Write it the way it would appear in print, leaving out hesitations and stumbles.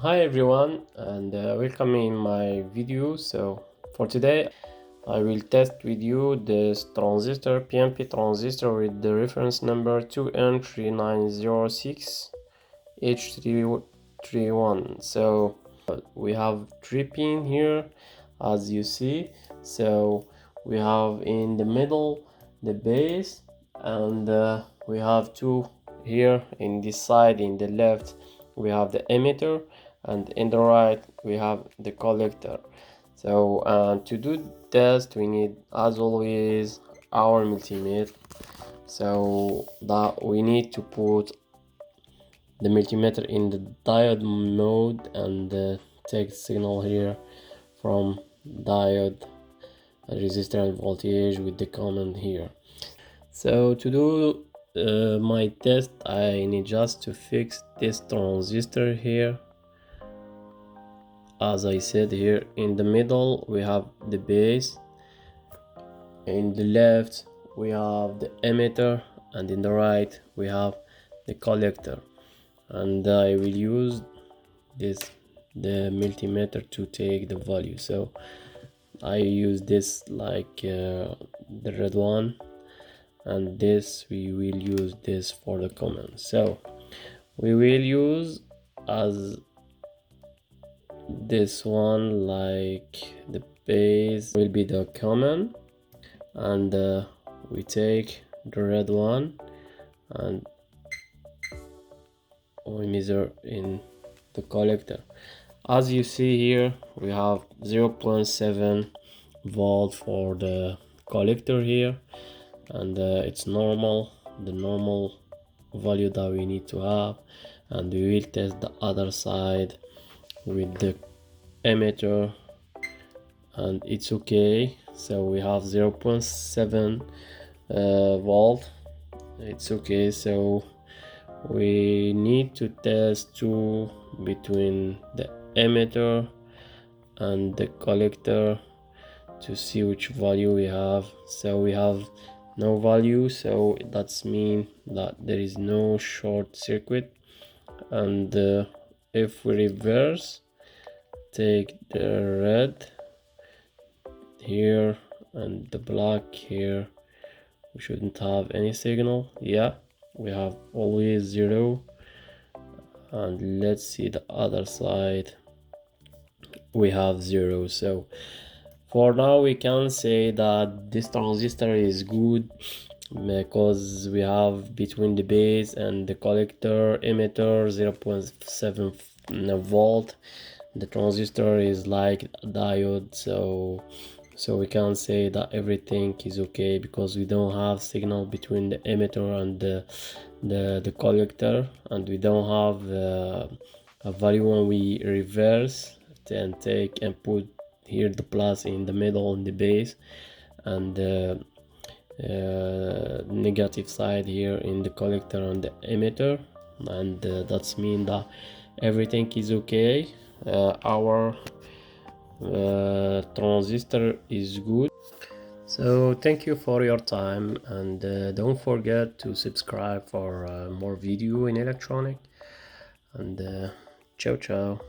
Hi everyone, and welcome in my video. So for today I will test with you this transistor, PNP transistor, with the reference number 2N3906H331. So we have 3 pins here, as you see. So we have in the middle the base, and we have 2 here in this side. In the left we have the emitter, and in the right we have the collector. So to do test we need, as always, our multimeter. So that we need to put the multimeter in the diode mode and take signal here from diode resistor and voltage with the command here. So to do my test, I need just to fix this transistor here. As I said, here in the middle we have the base, in the left we have the emitter, and in the right we have the collector. And I will use the multimeter to take the value. So I use this like the red one, and this we will use this for the command. So we will use as this one, like the base will be the common, and we take the red one and we measure in the collector. As you see here, we have 0.7 volt for the collector here, and it's normal, the normal value that we need to have. And we will test the other side with the emitter, and it's okay. So we have 0.7 volt, it's okay. So we need to test two between the emitter and the collector to see which value we have. So we have no value, so that's mean that there is no short circuit. And if we reverse, take the red here and the black here, we shouldn't have any signal. Yeah, we have always 0. And let's see the other side, we have 0. So for now we can say that this transistor is good, because we have between the base and the collector emitter 0.7 volt. The transistor is like a diode, so we can say that everything is okay, because we don't have signal between the emitter and the collector, and we don't have a value when we reverse and take and put here the plus in the middle in the base, and negative side here in the collector and the emitter. And that's mean that everything is okay. Our transistor is good. So thank you for your time, and don't forget to subscribe for more video in electronic. And ciao ciao.